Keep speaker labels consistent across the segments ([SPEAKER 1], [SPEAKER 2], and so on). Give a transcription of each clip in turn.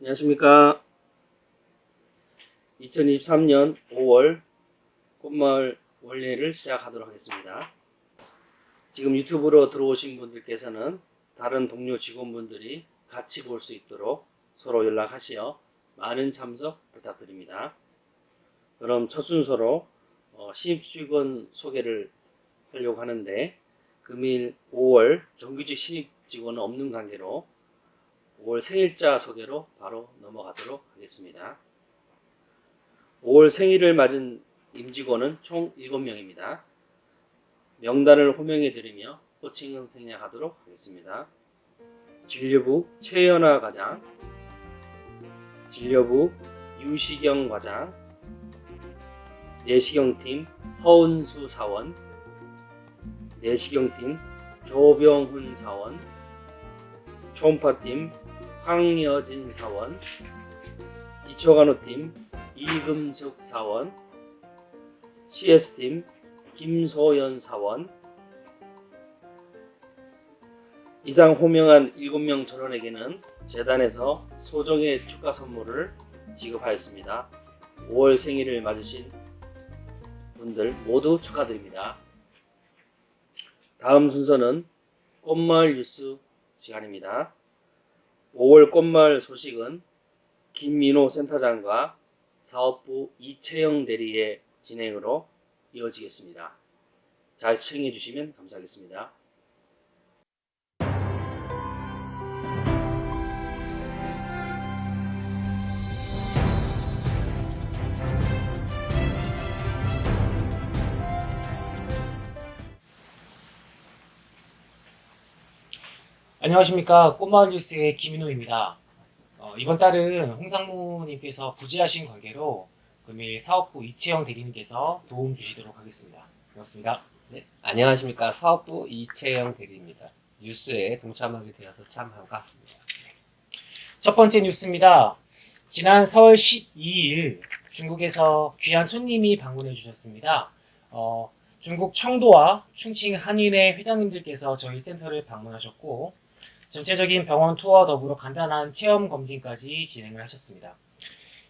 [SPEAKER 1] 안녕하십니까. 2023년 5월 꽃마을 원래를 시작하도록 하겠습니다. 지금 유튜브로 들어오신 분들께서는 다른 동료 직원분들이 같이 볼 수 있도록 서로 연락하시어 많은 참석 부탁드립니다. 그럼 첫 순서로 신입 직원 소개를 하려고 하는데, 금일 5월 정규직 신입 직원은 없는 관계로 5월 생일자 소개로 바로 넘어가도록 하겠습니다. 5월 생일을 맞은 임직원은 총 7명입니다. 명단을 호명해드리며 호칭 생략하도록 하겠습니다. 진료부 최연아 과장, 진료부 유시경 과장, 내시경팀 허은수 사원, 내시경팀 조병훈 사원, 초음파팀 황여진 사원, 기초간호팀 이금숙 사원, CS팀 김소연 사원. 이상 호명한 7명 전원에게는 재단에서 소정의 축하 선물을 지급하였습니다. 5월 생일을 맞으신 분들 모두 축하드립니다. 다음 순서는 꽃마을 뉴스 시간입니다. 5월 꽃마을 소식은 김민호 센터장과 사업부 이채영 대리의 진행으로 이어지겠습니다. 잘 시청해 주시면 감사하겠습니다.
[SPEAKER 2] 안녕하십니까. 꽃마을 뉴스의 김인호입니다. 이번 달은 홍상무님께서 부재하신 관계로 금일 사업부 이채영 대리님께서 도움 주시도록 하겠습니다. 고맙습니다.
[SPEAKER 3] 네, 안녕하십니까. 사업부 이채영 대리입니다. 뉴스에 동참하게 되어서 참 반갑습니다.
[SPEAKER 2] 첫 번째 뉴스입니다. 지난 4월 12일 중국에서 귀한 손님이 방문해 주셨습니다. 중국 청도와 충칭 한인회 회장님들께서 저희 센터를 방문하셨고, 전체적인 병원 투어와 더불어 간단한 체험 검진까지 진행을 하셨습니다.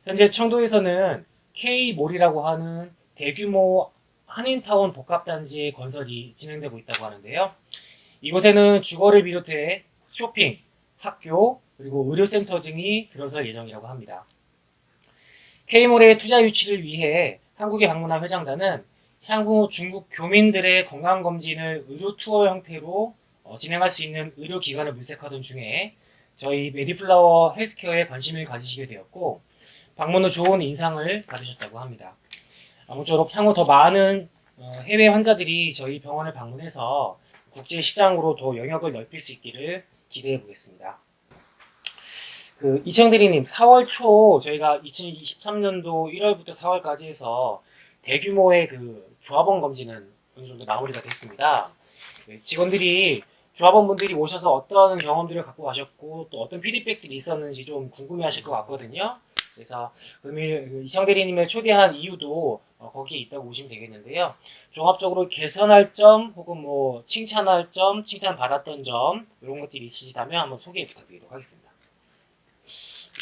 [SPEAKER 2] 현재 청도에서는 K몰이라고 하는 대규모 한인타운 복합단지의 건설이 진행되고 있다고 하는데요. 이곳에는 주거를 비롯해 쇼핑, 학교, 그리고 의료센터 등이 들어설 예정이라고 합니다. K몰의 투자 유치를 위해 한국에 방문한 회장단은 향후 중국 교민들의 건강검진을 의료 투어 형태로 진행할 수 있는 의료기관을 물색하던 중에 저희 메디플라워 헬스케어에 관심을 가지시게 되었고, 방문 후 좋은 인상을 받으셨다고 합니다. 아무쪼록 향후 더 많은 해외 환자들이 저희 병원을 방문해서 국제시장으로 더 영역을 넓힐 수 있기를 기대해 보겠습니다. 이채영 대리님, 4월 초 저희가 2023년도 1월부터 4월까지 해서 대규모의 조합원 검진은 어느 정도 마무리가 됐습니다. 직원들이, 조합원분들이 오셔서 어떤 경험들을 갖고 가셨고 또 어떤 피드백들이 있었는지 좀 궁금해 하실 것 같거든요. 그래서 금일 이채영 대리님을 초대한 이유도 거기에 있다고 보시면 되겠는데요. 종합적으로 개선할 점 혹은 뭐 칭찬할 점, 칭찬받았던 점 이런 것들이 있으시다면 한번 소개 부탁드리도록 하겠습니다.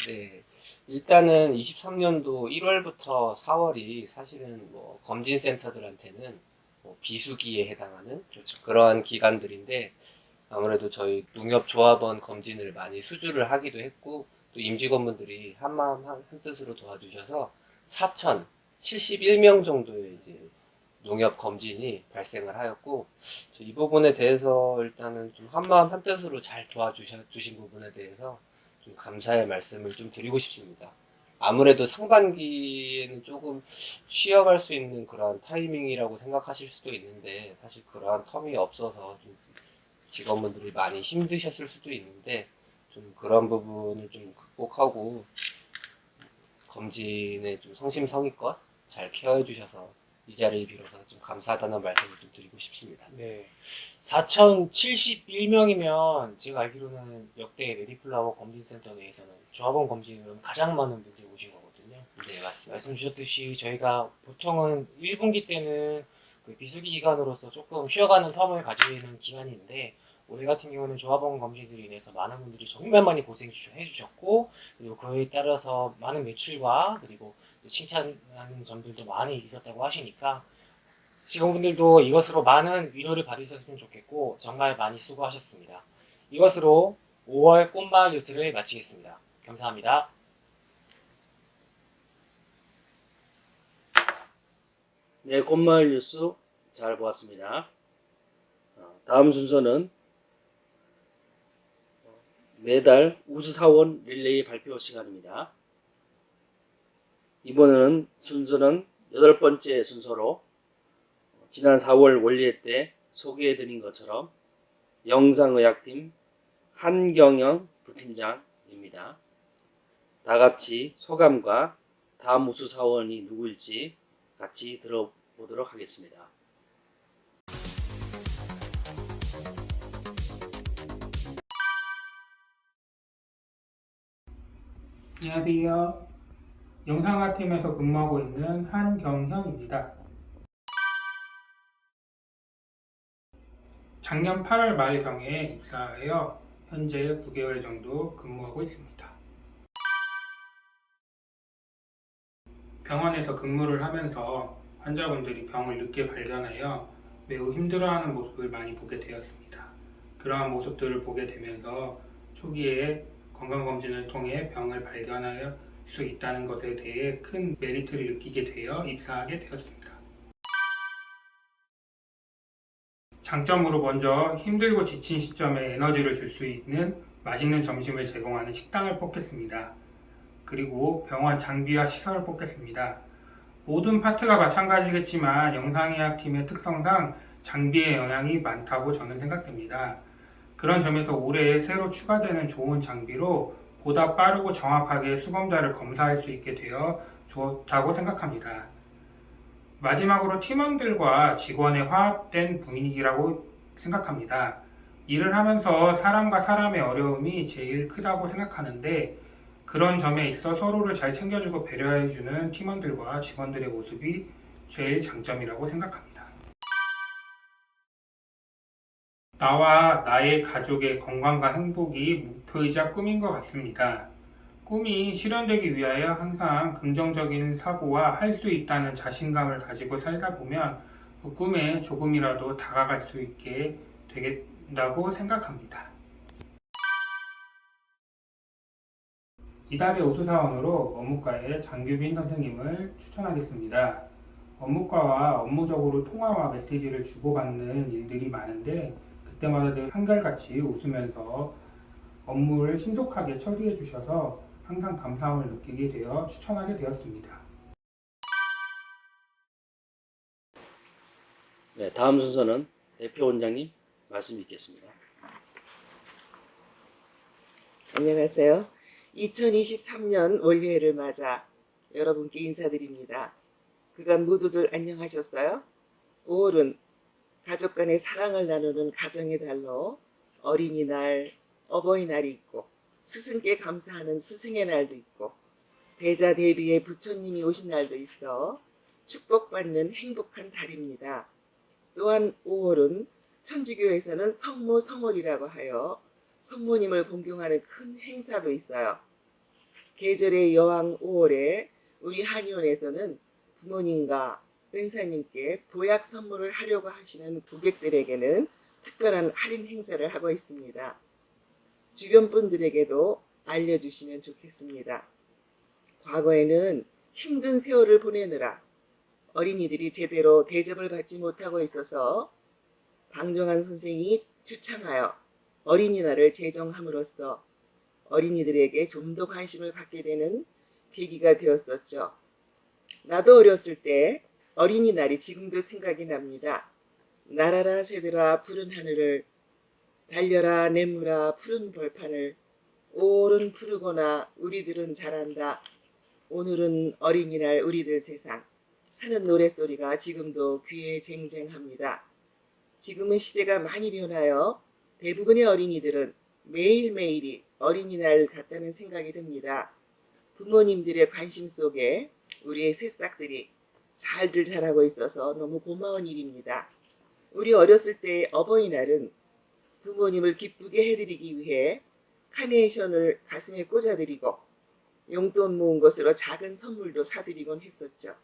[SPEAKER 3] 네, 일단은 23년도 1월부터 4월이 사실은 뭐 검진센터들한테는 뭐 비수기에 해당하는 그러한 기간들인데, 아무래도 저희 농협조합원 검진을 많이 수주를 하기도 했고, 또 임직원분들이 한마음 한뜻으로 도와주셔서 4,071명 정도의 이제 농협 검진이 발생을 하였고, 이 부분에 대해서 일단은 좀 한마음 한뜻으로 잘 도와주신 부분에 대해서 좀 감사의 말씀을 좀 드리고 싶습니다. 아무래도 상반기에는 조금 쉬어갈 수 있는 그러한 타이밍이라고 생각하실 수도 있는데, 사실 그러한 텀이 없어서 좀 직원분들이 많이 힘드셨을 수도 있는데, 좀 그런 부분을 좀 극복하고 검진에 좀 성심성의껏 잘 케어해 주셔서 이 자리를 빌어서 좀 감사하다는 말씀을 좀 드리고 싶습니다.
[SPEAKER 2] 네, 4,071명이면 제가 알기로는 역대 메디플라워 검진센터 내에서는 조합원 검진으로 가장 많은 분들이 오신 거거든요.
[SPEAKER 3] 네, 맞습니다.
[SPEAKER 2] 말씀 주셨듯이 저희가 보통은 1분기 때는 비수기 기간으로서 조금 쉬어가는 텀을 가지는 기간인데, 올해 같은 경우는 조합원 검진으로 인해서 많은 분들이 정말 많이 고생해주셨고, 그리고 그에 따라서 많은 매출과 그리고 칭찬하는 점들도 많이 있었다고 하시니까 직원분들도 이것으로 많은 위로를 받으셨으면 좋겠고 정말 많이 수고하셨습니다. 이것으로 5월 꽃마을 뉴스를 마치겠습니다. 감사합니다.
[SPEAKER 1] 네, 꽃마을 뉴스 잘 보았습니다. 다음 순서는 매달 우수사원 릴레이 발표 시간입니다. 이번에는 순서는 8번째 순서로 지난 4월 원리회 때 소개해드린 것처럼 영상의학팀 한경영 부팀장입니다. 다같이 소감과 다음 우수사원이 누구일지 같이 들어보도록 하겠습니다.
[SPEAKER 4] 안녕하세요. 영상화팀에서 근무하고 있는 한경현입니다. 작년 8월 말경에 입사하여 현재 9개월 정도 근무하고 있습니다. 병원에서 근무를 하면서 환자분들이 병을 늦게 발견하여 매우 힘들어하는 모습을 많이 보게 되었습니다. 그러한 모습들을 보게 되면서 초기에 건강검진을 통해 병을 발견할 수 있다는 것에 대해 큰 메리트를 느끼게 되어 입사하게 되었습니다. 장점으로 먼저 힘들고 지친 시점에 에너지를 줄 수 있는 맛있는 점심을 제공하는 식당을 뽑겠습니다. 그리고 병원 장비와 시설을 뽑겠습니다. 모든 파트가 마찬가지겠지만 영상의학팀의 특성상 장비의 영향이 많다고 저는 생각됩니다. 그런 점에서 올해 새로 추가되는 좋은 장비로 보다 빠르고 정확하게 수검자를 검사할 수 있게 되어 좋다고 생각합니다. 마지막으로 팀원들과 직원의 화합된 분위기라고 생각합니다. 일을 하면서 사람과 사람의 어려움이 제일 크다고 생각하는데 그런 점에 있어 서로를 잘 챙겨주고 배려해주는 팀원들과 직원들의 모습이 제일 장점이라고 생각합니다. 나와 나의 가족의 건강과 행복이 목표이자 꿈인 것 같습니다. 꿈이 실현되기 위하여 항상 긍정적인 사고와 할 수 있다는 자신감을 가지고 살다 보면 그 꿈에 조금이라도 다가갈 수 있게 되겠다고 생각합니다. 이달의 우수사원으로 업무과의 장규빈 선생님을 추천하겠습니다. 업무과와 업무적으로 통화와 메시지를 주고받는 일들이 많은데 그때마다 늘 한결같이 웃으면서 업무를 신속하게 처리해 주셔서 항상 감사함을 느끼게 되어 추천하게 되었습니다.
[SPEAKER 1] 네, 다음 순서는 대표 원장님 말씀 있겠습니다.
[SPEAKER 5] 안녕하세요. 2023년 원리회를 맞아 여러분께 인사드립니다. 그간 모두들 안녕하셨어요? 5월은 가족 간의 사랑을 나누는 가정의 달로 어린이날, 어버이날이 있고 스승께 감사하는 스승의 날도 있고 대자 대비의 부처님이 오신 날도 있어 축복받는 행복한 달입니다. 또한 5월은 천주교에서는 성모 성월이라고 하여 성모님을 공경하는 큰 행사도 있어요. 계절의 여왕 5월에 우리 한의원에서는 부모님과 은사님께 보약 선물을 하려고 하시는 고객들에게는 특별한 할인 행사를 하고 있습니다. 주변 분들에게도 알려주시면 좋겠습니다. 과거에는 힘든 세월을 보내느라 어린이들이 제대로 대접을 받지 못하고 있어서 방종환 선생이 주창하여 어린이날을 제정함으로써 어린이들에게 좀 더 관심을 받게 되는 계기가 되었었죠. 나도 어렸을 때 어린이날이 지금도 생각이 납니다. 날아라 새들아 푸른 하늘을, 달려라 내물아 푸른 벌판을, 오른 푸르거나 우리들은 잘한다, 오늘은 어린이날 우리들 세상 하는 노랫소리가 지금도 귀에 쟁쟁합니다. 지금은 시대가 많이 변하여 대부분의 어린이들은 매일매일이 어린이날 같다는 생각이 듭니다. 부모님들의 관심 속에 우리의 새싹들이 잘들 자라고 있어서 너무 고마운 일입니다. 우리 어렸을 때 어버이날은 부모님을 기쁘게 해드리기 위해 카네이션을 가슴에 꽂아드리고 용돈 모은 것으로 작은 선물도 사드리곤 했었죠.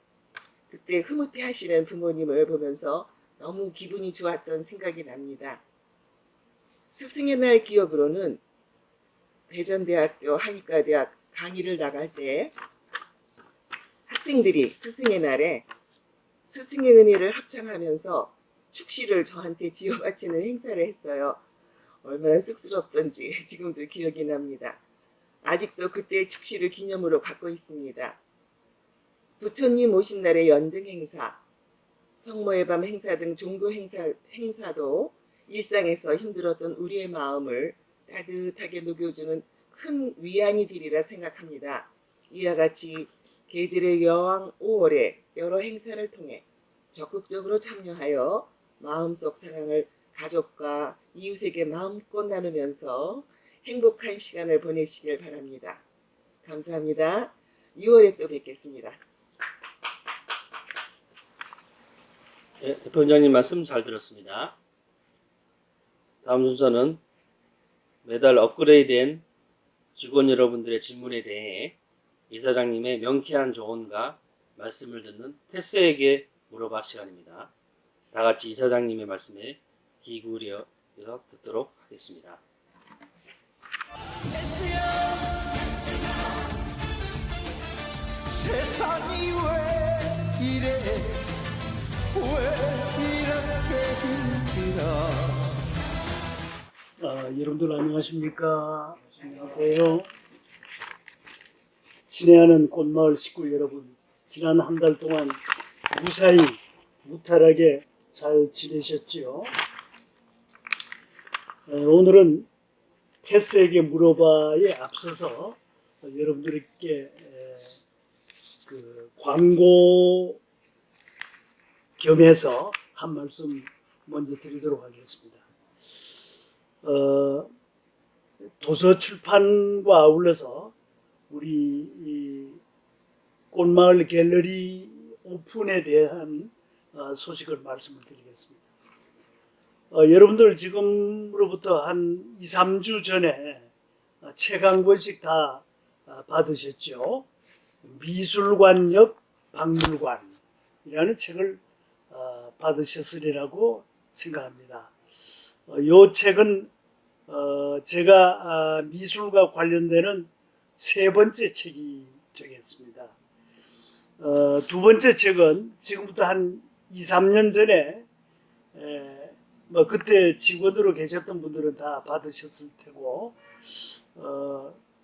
[SPEAKER 5] 그때 흐뭇해 하시는 부모님을 보면서 너무 기분이 좋았던 생각이 납니다. 스승의 날 기억으로는 대전대학교 한의과대학 강의를 나갈 때 학생들이 스승의 날에 스승의 은혜를 합창하면서 축시를 저한테 지어바치는 행사를 했어요. 얼마나 쑥스럽던지 지금도 기억이 납니다. 아직도 그때 축시를 기념으로 갖고 있습니다. 부처님 오신 날의 연등 행사, 성모의 밤 행사 등 종교 행사도 일상에서 힘들었던 우리의 마음을 따뜻하게 녹여주는 큰 위안이 되리라 생각합니다. 이와 같이 계절의 여왕 5월에 여러 행사를 통해 적극적으로 참여하여 마음속 사랑을 가족과 이웃에게 마음껏 나누면서 행복한 시간을 보내시길 바랍니다. 감사합니다. 6월에 또 뵙겠습니다.
[SPEAKER 1] 네, 대표원장님 말씀 잘 들었습니다. 다음 순서는 매달 업그레이드된 직원 여러분들의 질문에 대해 이사장님의 명쾌한 조언과 말씀을 듣는 테스에게 물어봐 시간입니다. 다 같이 이사장님의 말씀에 귀 기울여서 듣도록 하겠습니다.
[SPEAKER 6] 세상이 왜 이래 왜 이렇게 힘들어
[SPEAKER 7] 여러분들 안녕하십니까? 안녕하세요. 친애하는 꽃마을 식구 여러분, 지난 한 달 동안 무사히 무탈하게 잘 지내셨죠? 오늘은 테스에게 물어봐에 앞서서 여러분들께 그 광고 겸해서 한 말씀 먼저 드리도록 하겠습니다. 도서 출판과 아울러서 우리 이 꽃마을 갤러리 오픈에 대한 소식을 말씀을 드리겠습니다. 여러분들 지금으로부터 한 2, 3주 전에 책 한 권씩 다 받으셨죠? 미술관 옆 박물관이라는 책을 받으셨으리라고 생각합니다. 이 책은 제가 미술과 관련되는 세 번째 책이 되겠습니다. 두 번째 책은 지금부터 한 2, 3년 전에 그때 직원으로 계셨던 분들은 다 받으셨을 테고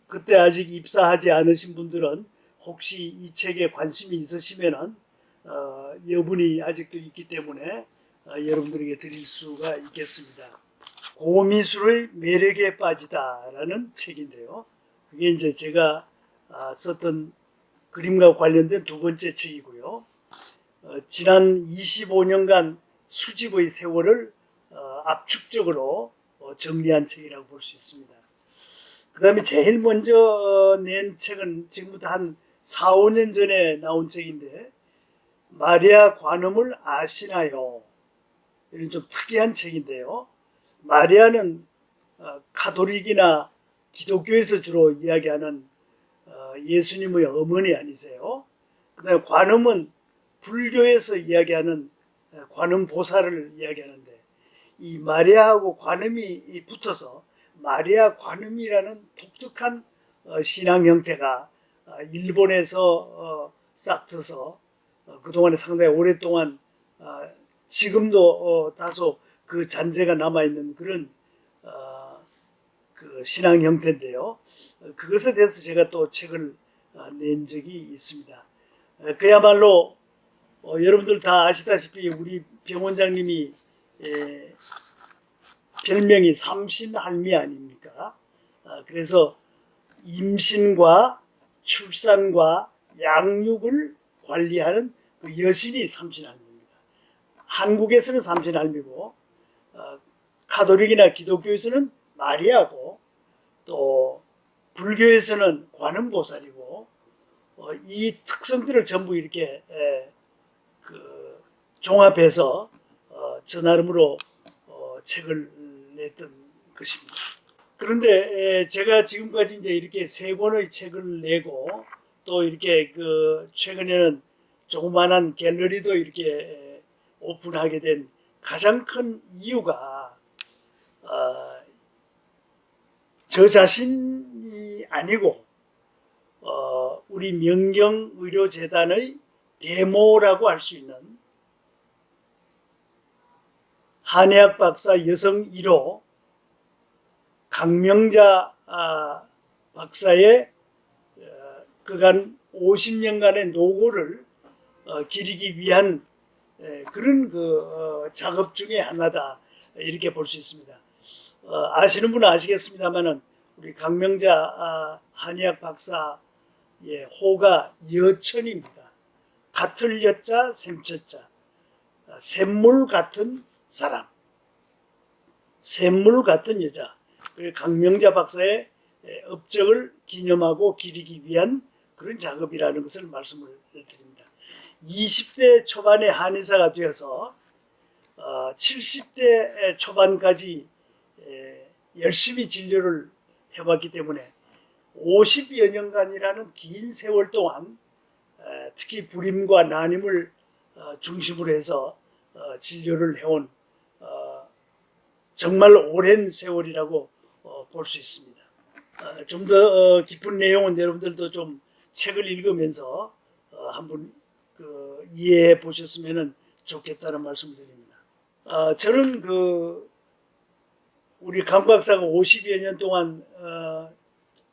[SPEAKER 7] 그때 아직 입사하지 않으신 분들은 혹시 이 책에 관심이 있으시면은 여분이 아직도 있기 때문에 여러분들에게 드릴 수가 있겠습니다. 고미술의 매력에 빠지다라는 책인데요. 그게 이제 제가 썼던 그림과 관련된 두 번째 책이고요. 지난 25년간 수집의 세월을 압축적으로 정리한 책이라고 볼 수 있습니다. 그 다음에 제일 먼저 낸 책은 지금부터 한 4, 5년 전에 나온 책인데 마리아 관음을 아시나요? 이런 좀 특이한 책인데요. 마리아는 카톨릭이나 기독교에서 주로 이야기하는 예수님의 어머니 아니세요? 그 다음에 관음은 불교에서 이야기하는 관음보살을 이야기하는데 이 마리아하고 관음이 붙어서 마리아 관음이라는 독특한 신앙 형태가 일본에서 싹 트서 그동안에 상당히 오랫동안 지금도 다소 그 잔재가 남아있는 그런 그 신앙 형태인데요. 그것에 대해서 제가 또 책을 낸 적이 있습니다. 그야말로 여러분들 다 아시다시피 우리 병원장님이 별명이 삼신할미 아닙니까? 그래서 임신과 출산과 양육을 관리하는 그 여신이 삼신할미입니다. 한국에서는 삼신할미고 카톨릭이나 기독교에서는 마리아고 또 불교에서는 관음보살이고 이 특성들을 전부 이렇게 종합해서 저 나름으로 책을 냈던 것입니다. 그런데 제가 지금까지 이제 이렇게 세 권의 책을 내고 또 이렇게 그 최근에는 조그만한 갤러리도 이렇게 오픈하게 된 가장 큰 이유가 저 자신이 아니고 우리 명경의료재단의 데모라고 할 수 있는 한의학 박사 여성 1호 강명자 박사의 그간 50년간의 노고를 기리기 위한 그런 그 작업 중에 하나다 이렇게 볼 수 있습니다. 아시는 분은 아시겠습니다만은 우리 강명자 한의학 박사의 호가 여천입니다. 같을 여자 샘천자, 샘물 같은 사람, 샘물 같은 여자. 강명자 박사의 업적을 기념하고 기리기 위한 그런 작업이라는 것을 말씀을 드립니다. 20대 초반에 한의사가 되어서 70대 초반까지 열심히 진료를 해왔기 때문에 50여 년간이라는 긴 세월 동안 특히 불임과 난임을 중심으로 해서 진료를 해온 정말 오랜 세월이라고 볼 수 있습니다. 좀 더 깊은 내용은 여러분들도 좀 책을 읽으면서 한번 이해해 보셨으면 좋겠다는 말씀을 드립니다. 저는 우리 강 박사가 50여 년 동안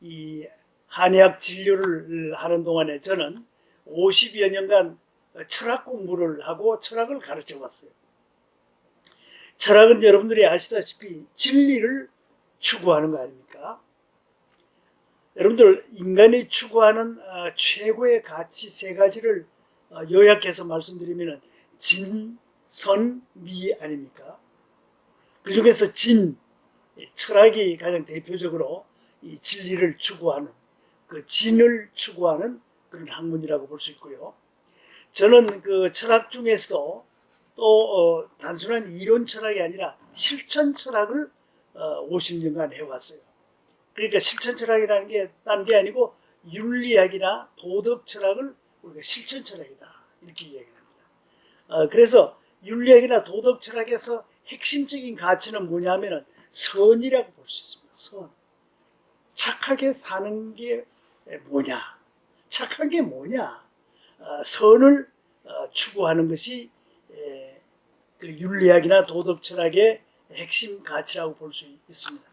[SPEAKER 7] 이 한의학 진료를 하는 동안에 저는 50여 년간 철학 공부를 하고 철학을 가르쳐 왔어요. 철학은 여러분들이 아시다시피 진리를 추구하는 거 아닙니까? 여러분들 인간이 추구하는 최고의 가치 세 가지를 요약해서 말씀드리면 진, 선, 미 아닙니까? 그 중에서 진, 철학이 가장 대표적으로 이 진리를 추구하는 그 진을 추구하는 그런 학문이라고 볼 수 있고요. 저는 그 철학 중에서도 또 단순한 이론 철학이 아니라 실천 철학을 50년간 해왔어요. 그러니까 실천 철학이라는 게 딴 게 아니고 윤리학이나 도덕 철학을 우리가 실천 철학이다 이렇게 이야기합니다. 그래서 윤리학이나 도덕 철학에서 핵심적인 가치는 뭐냐면은 선이라고 볼 수 있습니다. 선. 착하게 사는 게 뭐냐? 착한 게 뭐냐? 선을 추구하는 것이 그 윤리학이나 도덕 철학의 핵심 가치라고 볼 수 있습니다.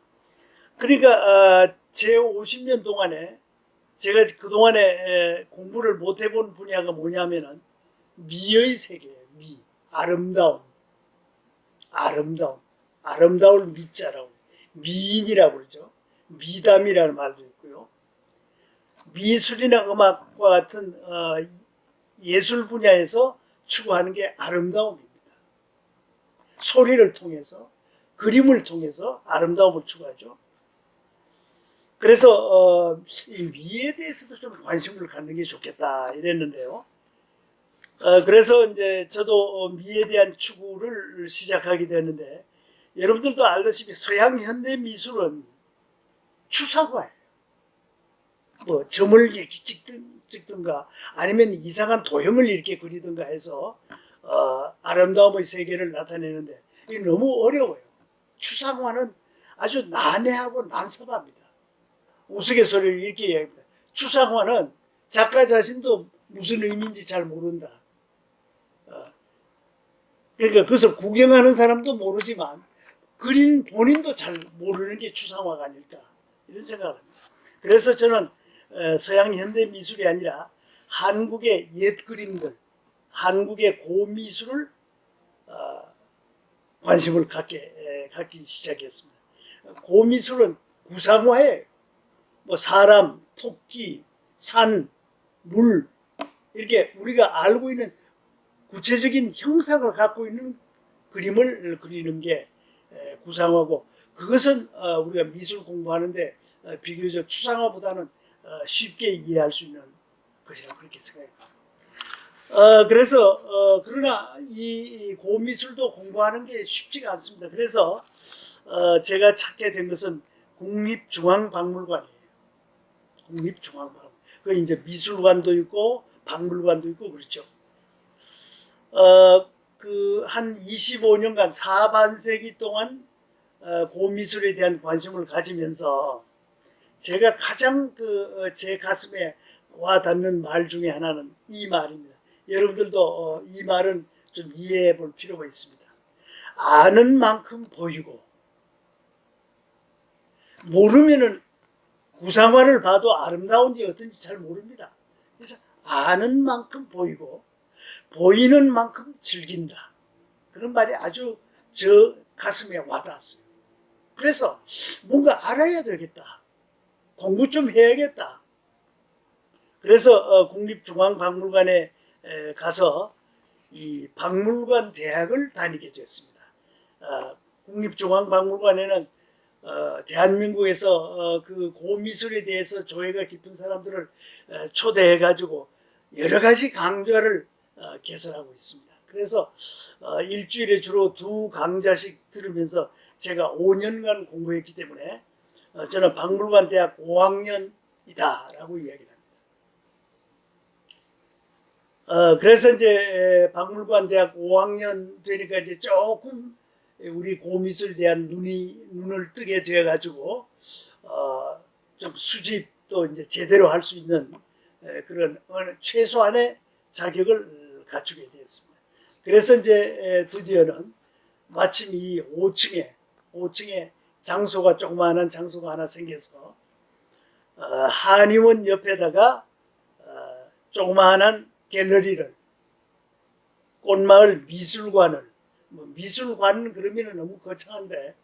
[SPEAKER 7] 그러니까 제 50년 동안에 제가 그동안에 공부를 못 해본 분야가 뭐냐면은 미의 세계예요. 미. 아름다움. 아름다울 미자라고. 미인이라고 그러죠. 미담이라는 말도 있고요. 미술이나 음악과 같은 예술 분야에서 추구하는 게 아름다움입니다. 소리를 통해서, 그림을 통해서 아름다움을 추구하죠. 그래서 이 미에 대해서도 좀 관심을 갖는 게 좋겠다 이랬는데요. 그래서 이제 저도 미에 대한 추구를 시작하게 됐는데, 여러분들도 알다시피 서양 현대 미술은 추상화예요. 뭐 점을 이렇게 찍든가 아니면 이상한 도형을 이렇게 그리든가 해서 아름다움의 세계를 나타내는데 이게 너무 어려워요. 추상화는 아주 난해하고 난섭합니다. 우스갯소리를 이렇게 이야기합니다. 추상화는 작가 자신도 무슨 의미인지 잘 모른다. 그러니까 그것을 구경하는 사람도 모르지만 그린 본인도 잘 모르는 게 추상화가 아닐까 이런 생각을 합니다. 그래서 저는 서양 현대 미술이 아니라 한국의 옛 그림들, 한국의 고미술을 관심을 갖기 시작했습니다. 고미술은 구상화예요. 뭐 사람, 토끼, 산, 물 이렇게 우리가 알고 있는 구체적인 형상을 갖고 있는 그림을 그리는 게 구상화고, 그것은 우리가 미술 공부하는데 비교적 추상화보다는 쉽게 이해할 수 있는 것이라고 그렇게 생각합니다. 그래서 그러나 이 고미술도 공부하는 게 쉽지가 않습니다. 그래서 제가 찾게 된 것은 국립중앙박물관이에요. 국립중앙박물관. 그 이제 미술관도 있고 박물관도 있고 그렇죠. 그 한 25년간 사반세기 동안 고미술에 대한 관심을 가지면서 제가 가장 제 가슴에 와 닿는 말 중에 하나는 이 말입니다. 여러분들도 이 말은 좀 이해해 볼 필요가 있습니다. 아는 만큼 보이고 모르면은 구상화를 봐도 아름다운지 어떤지 잘 모릅니다. 그래서 아는 만큼 보이고 보이는 만큼 즐긴다. 그런 말이 아주 저 가슴에 와닿았어요. 그래서 뭔가 알아야 되겠다. 공부 좀 해야겠다. 그래서 국립중앙박물관에 가서 이 박물관 대학을 다니게 됐습니다. 국립중앙박물관에는 대한민국에서 그 고미술에 대해서 조예가 깊은 사람들을 초대해 가지고 여러 가지 강좌를 개설하고 있습니다. 그래서 일주일에 주로 2강좌씩 들으면서 제가 5년간 공부했기 때문에 저는 박물관 대학 5학년이다 라고 이야기를 합니다. 그래서 이제 박물관 대학 5학년 되니까 이제 조금 우리 고미술에 대한 눈을 뜨게 돼 가지고 좀 수집도 이제 제대로 할 수 있는 그런 최소한의 자격을 갖추게 되었습니다. 그래서 이제 드디어는 마침 이 5층에 장소가 조그마한 장소가 하나 생겨서 한의원 옆에다가 조그마한 갤러리를 꽃마을 미술관을 미술관은 그러면 너무 거창한데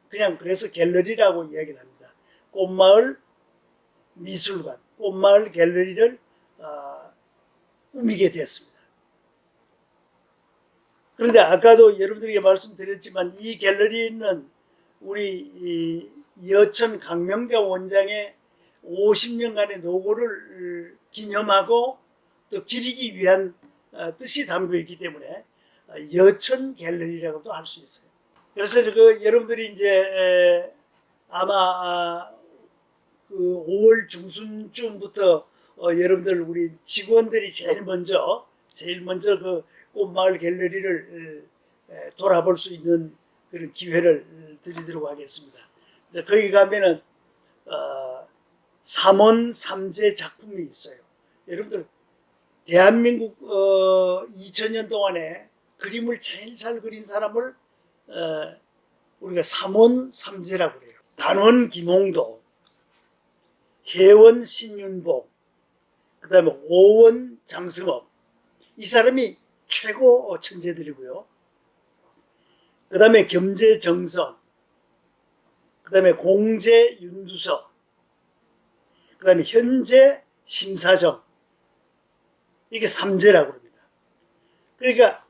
[SPEAKER 7] 그냥 그래서 갤러리라고 이야기를 합니다. 꽃마을 미술관, 꽃마을 갤러리를 꾸미게 됐습니다. 그런데 아까도 여러분들에게 말씀드렸지만 이 갤러리는 우리 여천 강명자 원장의 50년간의 노고를 기념하고 또 기리기 위한 뜻이 담겨 있기 때문에 여천 갤러리라고도 할 수 있어요. 그래서 여러분들이 이제 아마 그 5월 중순쯤부터 여러분들 우리 직원들이 제일 먼저 그 꽃마을 갤러리를 돌아볼 수 있는 그런 기회를 드리도록 하겠습니다. 거기 가면은 삼원삼재 작품이 있어요. 여러분들 대한민국 2000년 동안에 그림을 제일 잘 그린 사람을 우리가 삼원삼재라고 그래요. 단원 김홍도, 혜원 신윤복, 그 다음에 오원 장승업, 이 사람이 최고 천재들이고요. 그 다음에 겸재 정선, 그 다음에 공재 윤두석, 그 다음에 현재 심사정, 이게 삼재라고 합니다. 그러니까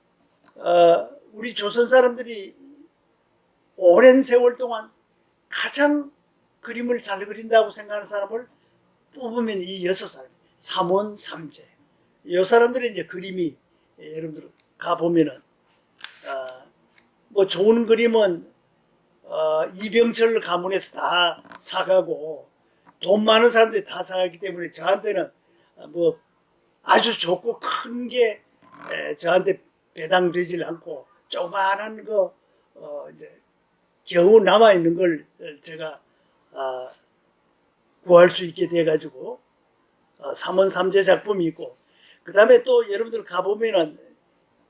[SPEAKER 7] 우리 조선 사람들이 오랜 세월 동안 가장 그림을 잘 그린다고 생각하는 사람을 뽑으면 이 6사람, 삼원삼재. 이 사람들이 이제 그림이 여러분들 가보면은 뭐 좋은 그림은 이병철 가문에서 다 사가고 돈 많은 사람들이 다 사가기 때문에 저한테는 뭐 아주 좋고 큰 게 저한테 배당되질 않고 조그만한 거 이제 겨우 남아 있는 걸 제가 구할 수 있게 돼 가지고 삼원삼재 작품이 있고, 그 다음에 또 여러분들 가보면은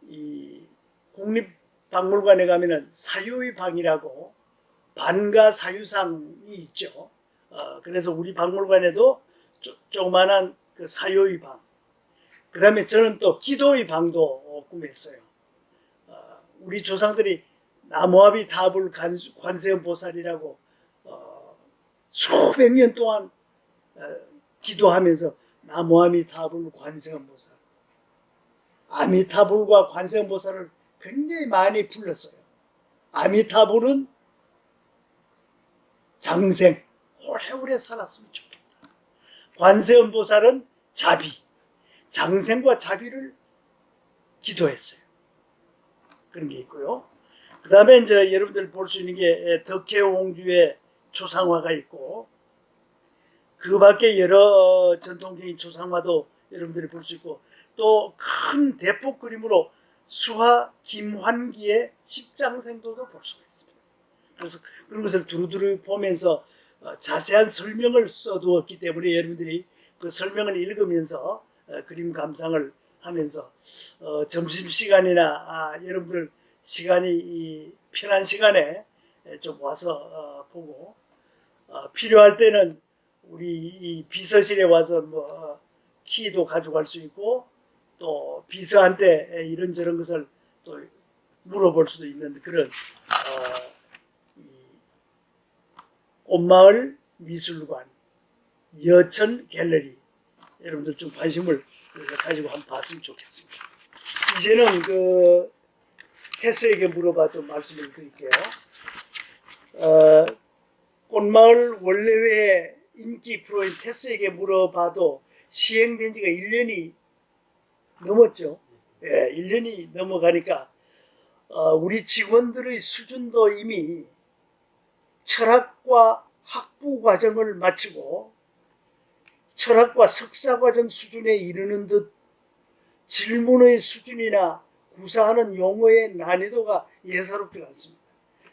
[SPEAKER 7] 이 국립박물관에 가면은 사유의 방이라고 반가 사유상이 있죠. 그래서 우리 박물관에도 조그만한 그 사유의 방, 그 다음에 저는 또 기도의 방도 꾸몄어요. 우리 조상들이 나무아비 타불 관세음 보살이라고 수백 년 동안 기도하면서 나무아미 타불 관세음 보살, 아미타불과 관세음 보살을 굉장히 많이 불렀어요. 아미타불은 장생, 오래오래 살았으면 좋겠다. 관세음 보살은 자비, 장생과 자비를 기도했어요. 그런 게 있고요. 그 다음에 이제 여러분들 볼 수 있는 게 덕혜옹주의 초상화가 있고, 그 밖에 여러 전통적인 초상화도 여러분들이 볼 수 있고, 또 큰 대폭 그림으로 수화 김환기의 십장생도도 볼 수가 있습니다. 그래서 그런 것을 두루두루 보면서 자세한 설명을 써두었기 때문에 여러분들이 그 설명을 읽으면서 그림 감상을 하면서 점심시간이나 여러분들 시간이 편한 시간에 좀 와서 보고, 필요할 때는 우리 이 비서실에 와서 뭐 키도 가져갈 수 있고, 또 비서한테 이런저런 것을 또 물어볼 수도 있는 그런 이 꽃마을 미술관, 여천 갤러리, 여러분들 좀 관심을 가지고 한번 봤으면 좋겠습니다. 이제는 그 테스에게 물어봐 좀 말씀을 드릴게요. 꽃마을 원래회 인기 프로인 테스에게 물어봐도 시행된 지가 1년이 넘었죠. 예, 1년이 넘어가니까 우리 직원들의 수준도 이미 철학과 학부 과정을 마치고 철학과 석사과정 수준에 이르는 듯 질문의 수준이나 구사하는 용어의 난이도가 예사롭지가 않습니다.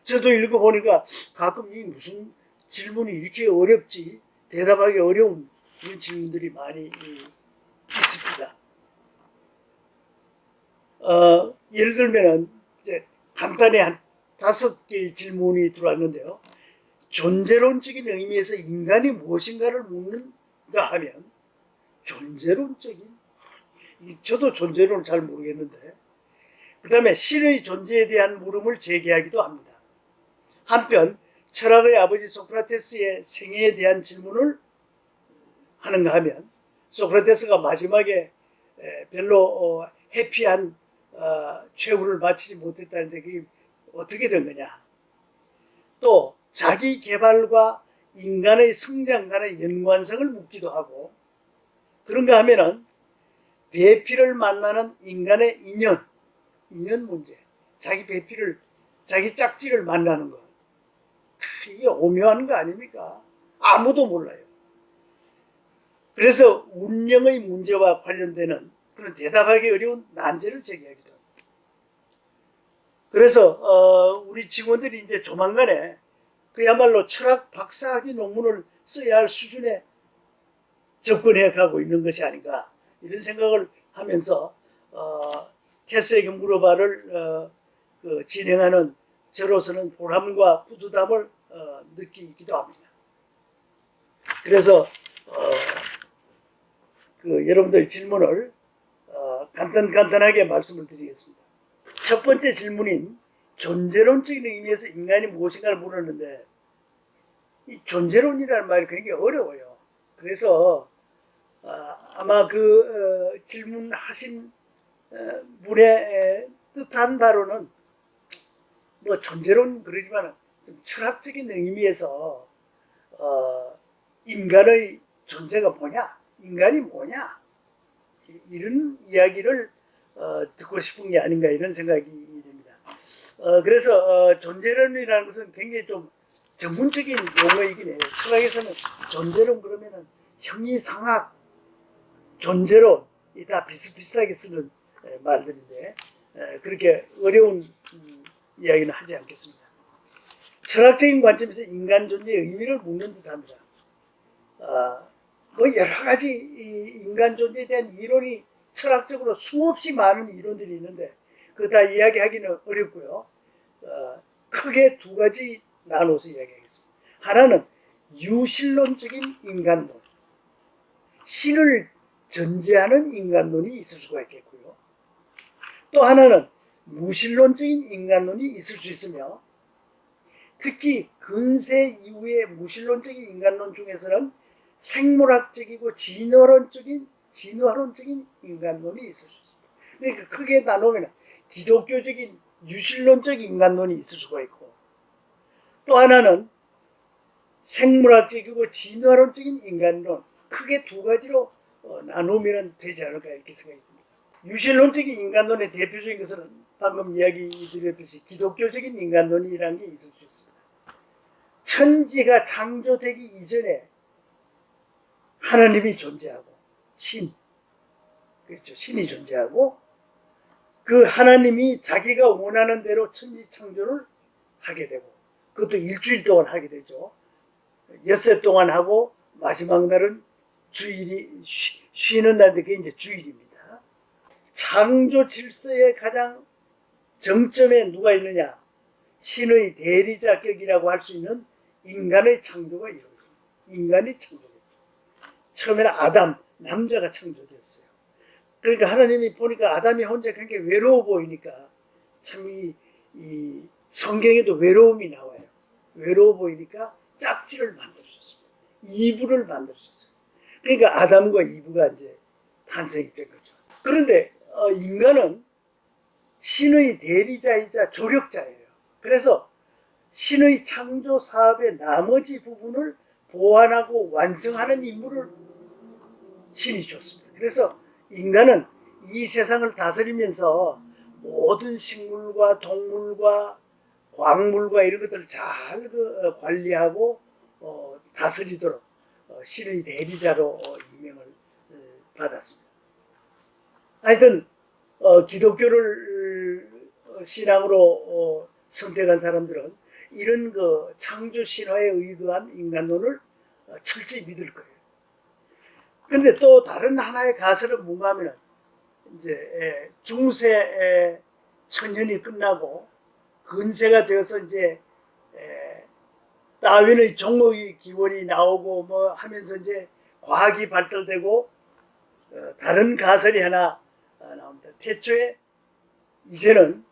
[SPEAKER 7] 저도 읽어보니까 가끔 이 무슨 질문이 이렇게 어렵지, 대답하기 어려운 그런 질문들이 많이 있습니다. 예를 들면 이제 간단히 한 5개의 질문이 들어왔는데요. 존재론적인 의미에서 인간이 무엇인가를 묻는가 하면, 존재론적인, 저도 존재론을 잘 모르겠는데, 그 다음에 신의 존재에 대한 물음을 제기하기도 합니다. 한편 철학의 아버지 소크라테스의 생애에 대한 질문을 하는가 하면, 소크라테스가 마지막에 별로 해피한 최후를 마치지 못했다는데 그게 어떻게 된 거냐. 또 자기 개발과 인간의 성장 간의 연관성을 묻기도 하고, 그런가 하면은 배필을 만나는 인간의 인연 문제, 자기 배필을, 자기 짝지를 만나는 것, 이게 오묘한 거 아닙니까? 아무도 몰라요. 그래서 운명의 문제와 관련되는 그런 대답하기 어려운 난제를 제기하기도 합니다. 그래서 우리 직원들이 이제 조만간에 그야말로 철학 박사학위 논문을 써야 할 수준에 접근해 가고 있는 것이 아닌가, 이런 생각을 하면서 테스에게 물어봐를 진행하는 저로서는 보람과 뿌듯함을 느끼기도 합니다. 그래서 여러분들 질문을 간단하게 말씀을 드리겠습니다. 첫 번째 질문인 존재론적인 의미에서 인간이 무엇인가를 물었는데, 이 존재론이라는 말이 굉장히 어려워요. 그래서 아마 그 질문하신 분의 뜻한 바로는 뭐 존재론 그러지만 좀 철학적인 의미에서 인간의 존재가 뭐냐, 인간이 뭐냐, 이런 이야기를 듣고 싶은 게 아닌가, 이런 생각이 됩니다. 그래서 존재론이라는 것은 굉장히 좀 전문적인 용어이긴 해요. 철학에서는 존재론 그러면은 형이상학, 존재론, 이 다 비슷비슷하게 쓰는 말들인데 그렇게 어려운 이야기는 하지 않겠습니다. 철학적인 관점에서 인간 존재의 의미를 묻는 듯합니다. 뭐 여러 가지 인간 존재에 대한 이론이 철학적으로 수없이 많은 이론들이 있는데 그거 다 이야기하기는 어렵고요. 크게 두 가지 나눠서 이야기하겠습니다. 하나는 유실론적인 인간론, 신을 전제하는 인간론이 있을 수가 있겠고요. 또 하나는 무실론적인 인간론이 있을 수 있으며, 특히 근세 이후의 무실론적인 인간론 중에서는 생물학적이고 진화론적인 인간론이 있을 수 있습니다. 그러니까 크게 나누면 기독교적인 유실론적인 인간론이 있을 수가 있고, 또 하나는 생물학적이고 진화론적인 인간론, 크게 두 가지로 나누면 되지 않을까 이렇게 생각이 듭니다. 유실론적인 인간론의 대표적인 것은 방금 이야기 드렸듯이 기독교적인 인간론이라는 게 있을 수 있습니다. 천지가 창조되기 이전에 하나님이 존재하고 그렇죠. 신이 존재하고 그 하나님이 자기가 원하는 대로 천지 창조를 하게 되고 그것도 일주일 동안 하게 되죠. 엿새 동안 하고 마지막 날은 주일이 쉬는 날인데 그게 이제 주일입니다. 창조 질서의 가장 정점에 누가 있느냐? 신의 대리자격이라고 할 수 있는 인간의 창조가 이루어집니다. 인간이 창조됐죠. 처음에는 아담, 남자가 창조됐어요. 그러니까 하나님이 보니까 아담이 혼자 굉장히 외로워 보이니까 참 이 성경에도 외로움이 나와요. 외로워 보이니까 짝지를 만들어줬습니다. 이브를 만들어줬어요. 그러니까 아담과 이브가 이제 탄생이 된 거죠. 그런데 인간은 신의 대리자이자 조력자예요. 그래서 신의 창조 사업의 나머지 부분을 보완하고 완성하는 임무를 신이 줬습니다. 그래서 인간은 이 세상을 다스리면서 모든 식물과 동물과 광물과 이런 것들을 잘 관리하고 다스리도록 신의 대리자로 임명을 받았습니다. 하여튼 기독교를 신앙으로 선택한 사람들은 이런 그 창조 신화에 의거한 인간론을 철저히 믿을 거예요. 그런데 또 다른 하나의 가설은 뭔가 하면 이제 중세 천년이 끝나고 근세가 되어서 이제 다윈의 종목의 기원이 나오고 뭐 하면서 이제 과학이 발달되고 다른 가설이 하나 나옵니다. 태초에 이제는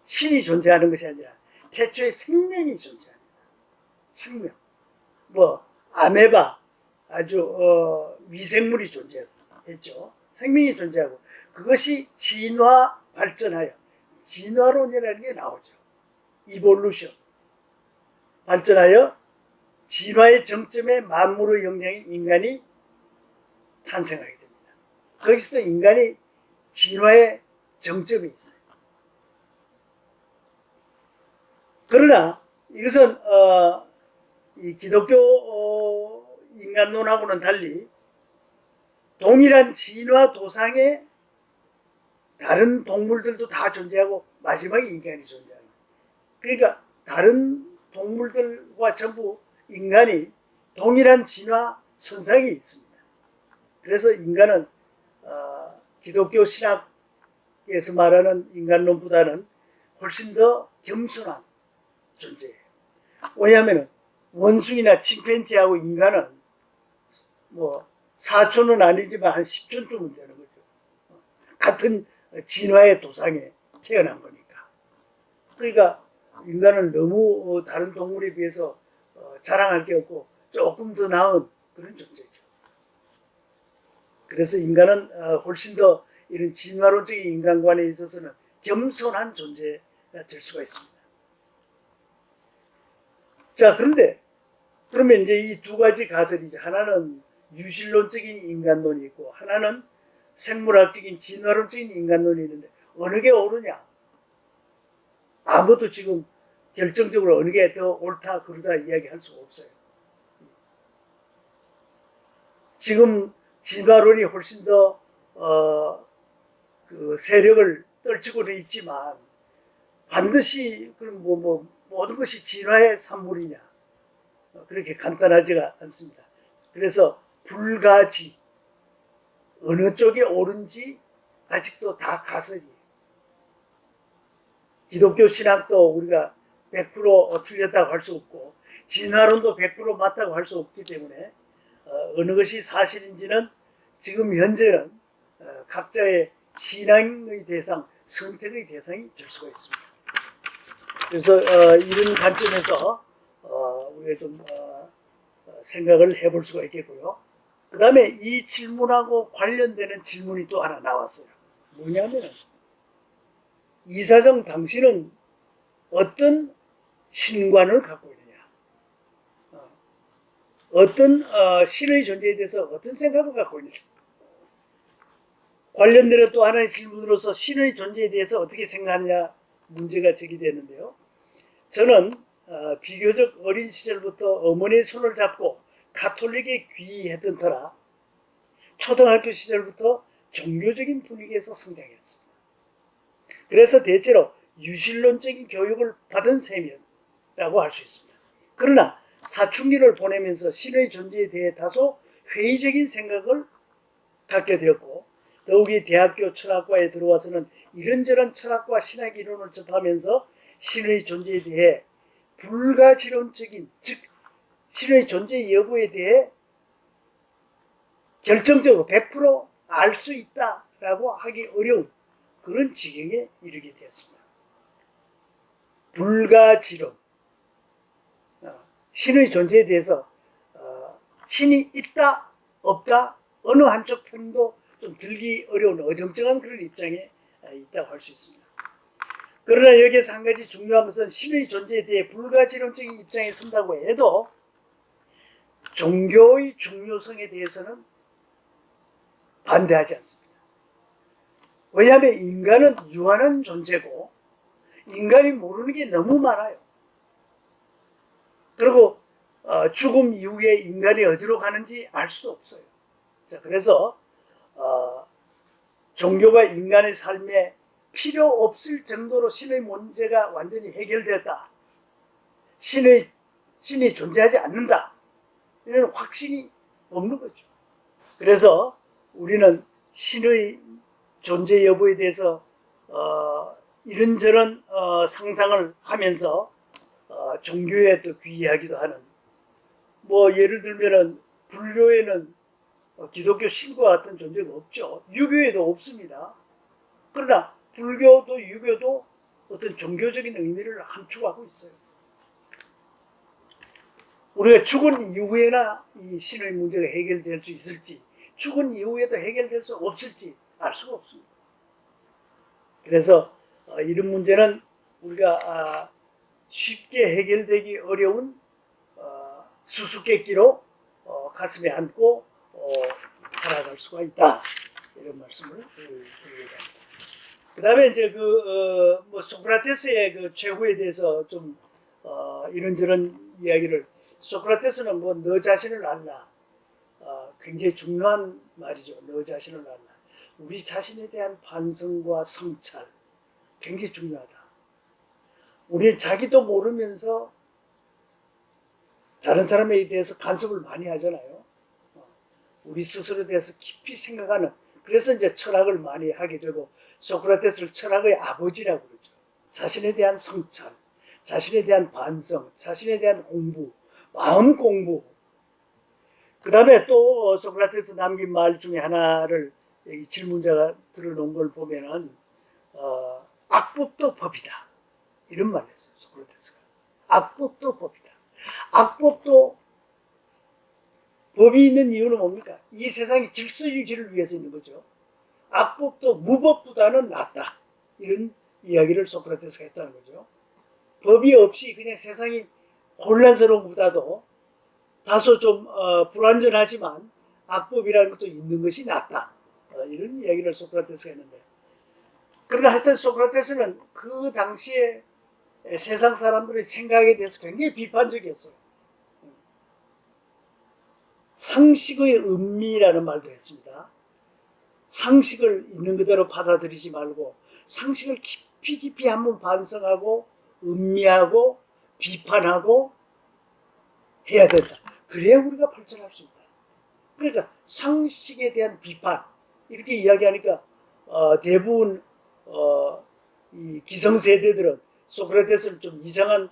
[SPEAKER 7] 신이 존재하는 것이 아니라 태초에 생명이 존재합니다. 생명. 뭐 아메바 아주 미생물이 존재했죠. 생명이 존재하고 그것이 진화 발전하여 진화론이라는 게 나오죠. 이볼루션. 발전하여 진화의 정점에 만물의 영장인 인간이 탄생하게 됩니다. 거기서도 인간이 진화의 정점이 있어요. 그러나 이것은 이 기독교 인간론하고는 달리 동일한 진화 도상에 다른 동물들도 다 존재하고 마지막에 인간이 존재하는 거예요. 그러니까 다른 동물들과 전부 인간이 동일한 진화 선상에 있습니다. 그래서 인간은 기독교 신학에서 말하는 인간론보다는 훨씬 더 겸손한 존재예요. 왜냐하면 원숭이나 침팬지하고 인간은 뭐 4촌은 아니지만 한 10촌쯤은 되는 거죠. 같은 진화의 도상에 태어난 거니까. 그러니까 인간은 너무 다른 동물에 비해서 자랑할 게 없고 조금 더 나은 그런 존재죠. 그래서 인간은 훨씬 더 이런 진화론적인 인간관에 있어서는 겸손한 존재가 될 수가 있습니다. 자, 그러면 이제 이 두 가지 가설이죠. 하나는 유실론적인 인간론이 있고 하나는 생물학적인 진화론적인 인간론이 있는데 어느 게 옳으냐? 아무도 지금 결정적으로 어느 게 더 옳다 그러다 이야기할 수가 없어요. 지금 진화론이 훨씬 더 그 세력을 떨치고는 있지만 반드시 그럼 모든 것이 진화의 산물이냐? 그렇게 간단하지가 않습니다. 그래서 불가지 어느 쪽이 옳은지 아직도 다 가설이에요. 기독교 신학도 우리가 100% 틀렸다고 할 수 없고 진화론도 100% 맞다고 할 수 없기 때문에 어느 것이 사실인지는 지금 현재는 각자의 신앙의 대상, 선택의 대상이 될 수가 있습니다. 그래서 이런 관점에서 우리가 좀 생각을 해볼 수가 있겠고요. 그 다음에 이 질문하고 관련되는 질문이 또 하나 나왔어요. 뭐냐면 이사정 당신은 어떤 신관을 갖고 있느냐, 어떤 신의 존재에 대해서 어떤 생각을 갖고 있느냐. 관련되는 또 하나의 질문으로서 신의 존재에 대해서 어떻게 생각하느냐 문제가 제기되는데요. 저는 비교적 어린 시절부터 어머니의 손을 잡고 가톨릭에 귀의했던 터라 초등학교 시절부터 종교적인 분위기에서 성장했습니다. 그래서 대체로 유실론적인 교육을 받은 셈이라고 할 수 있습니다. 그러나 사춘기를 보내면서 신의 존재에 대해 다소 회의적인 생각을 갖게 되었고 더욱이 대학교 철학과에 들어와서는 이런저런 철학과 신학 이론을 접하면서 신의 존재에 대해 불가지론적인, 즉 신의 존재 여부에 대해 결정적으로 100% 알 수 있다라고 하기 어려운 그런 지경에 이르게 되었습니다. 불가지론, 신의 존재에 대해서 신이 있다, 없다, 어느 한쪽 편도 좀 들기 어려운 어정쩡한 그런 입장에 있다고 할 수 있습니다. 그러나 여기에서 한 가지 중요한 것은 신의 존재에 대해 불가지론적인 입장에 선다고 해도 종교의 중요성에 대해서는 반대하지 않습니다. 왜냐하면 인간은 유한한 존재고 인간이 모르는 게 너무 많아요. 그리고 죽음 이후에 인간이 어디로 가는지 알 수도 없어요. 자, 그래서 종교가 인간의 삶에 필요 없을 정도로 신의 문제가 완전히 해결되었다. 신이 존재하지 않는다. 이런 확신이 없는 거죠. 그래서 우리는 신의 존재 여부에 대해서 이런저런 상상을 하면서 종교에 또 귀의하기도 하는, 뭐 예를 들면은 불교에는 기독교 신과 같은 존재가 없죠. 유교에도 없습니다. 그러나 불교도 유교도 어떤 종교적인 의미를 함축하고 있어요. 우리가 죽은 이후에나 이 신의 문제가 해결될 수 있을지, 죽은 이후에도 해결될 수 없을지 알 수가 없습니다. 그래서 이런 문제는 우리가 쉽게 해결되기 어려운 수수께끼로 가슴에 안고 살아갈 수가 있다. 이런 말씀을 드리겠습니다. 그 다음에 이제 소크라테스의 그 최후에 대해서 좀 이런저런 이야기를, 소크라테스는 뭐 너 자신을 알라, 굉장히 중요한 말이죠. 너 자신을 알라. 우리 자신에 대한 반성과 성찰 굉장히 중요하다. 우리는 자기도 모르면서 다른 사람에 대해서 간섭을 많이 하잖아요. 우리 스스로에 대해서 깊이 생각하는, 그래서 이제 철학을 많이 하게 되고 소크라테스를 철학의 아버지라고 그러죠. 자신에 대한 성찰, 자신에 대한 반성, 자신에 대한 공부, 마음 공부. 그 다음에 또 소크라테스 남긴 말 중에 하나를 이 질문자가 들어놓은 걸 보면은 악법도 법이다. 이런 말을 했어요. 소크라테스가. 악법도 법이다. 악법도 법이 있는 이유는 뭡니까? 이 세상의 질서 유지를 위해서 있는 거죠. 악법도 무법보다는 낫다. 이런 이야기를 소크라테스가 했다는 거죠. 법이 없이 그냥 세상이 혼란스러운 것보다도 다소 좀 불완전하지만 악법이라는 것도 있는 것이 낫다. 이런 이야기를 소크라테스가 했는데, 그러나 하여튼 소크라테스는 그 당시에 세상 사람들의 생각에 대해서 굉장히 비판적이었어요. 상식의 음미라는 말도 했습니다. 상식을 있는 그대로 받아들이지 말고 상식을 깊이 한번 반성하고 음미하고 비판하고 해야 된다. 그래야 우리가 발전할 수 있다. 그러니까 상식에 대한 비판, 이렇게 이야기하니까 대부분 이 기성세대들은 소크라테스를 좀 이상한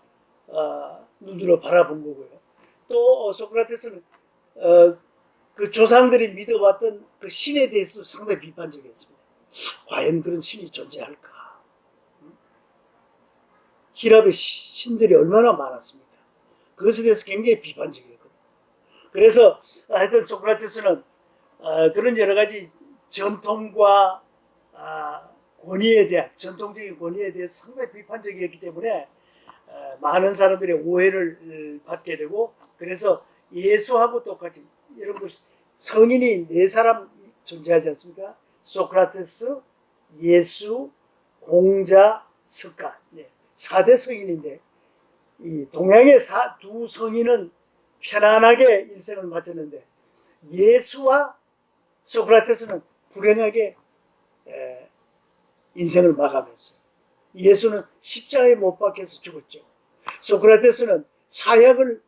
[SPEAKER 7] 눈으로 바라본 거고요. 또 소크라테스는 그 조상들이 믿어왔던 그 신에 대해서도 상당히 비판적이었습니다. 과연 그런 신이 존재할까? 히랍의 신들이 얼마나 많았습니까? 그것에 대해서 굉장히 비판적이었거든요. 그래서 하여튼 소크라테스는 그런 여러 가지 전통과 권위에 대한, 전통적인 권위에 대해서 상당히 비판적이었기 때문에 많은 사람들의 오해를 받게 되고, 그래서 예수하고 똑같이, 여러분들 성인이 4사람 존재하지 않습니까? 소크라테스, 예수, 공자, 석가. 4대 성인인데 이 동양의 두 성인은 편안하게 일생을 마쳤는데 예수와 소크라테스는 불행하게 인생을 마감했어요. 예수는 십자가에 못 박혀서 죽었죠. 소크라테스는 사약을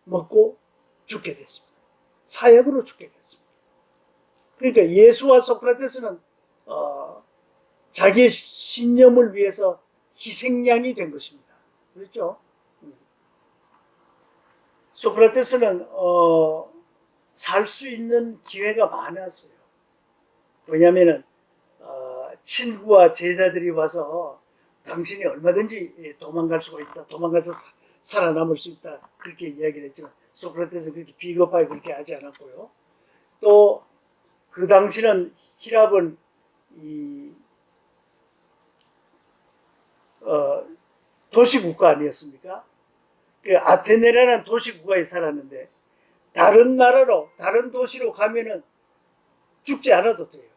[SPEAKER 7] 먹고 죽게 됐습니다. 사약으로 죽게 됐습니다. 그러니까 예수와 소크라테스는 자기의 신념을 위해서 희생양이 된 것입니다. 그렇죠? 소크라테스는 살 수 있는 기회가 많았어요. 왜냐하면 친구와 제자들이 와서 당신이 얼마든지 도망갈 수가 있다. 도망가서 살아남을 수 있다. 그렇게 이야기를 했지만 소크라테스는 그렇게 비겁하게 그렇게 하지 않았고요. 또 그 당시는 히랍은 도시국가 아니었습니까? 그 아테네라는 도시국가에 살았는데 다른 나라로 다른 도시로 가면은 죽지 않아도 돼요.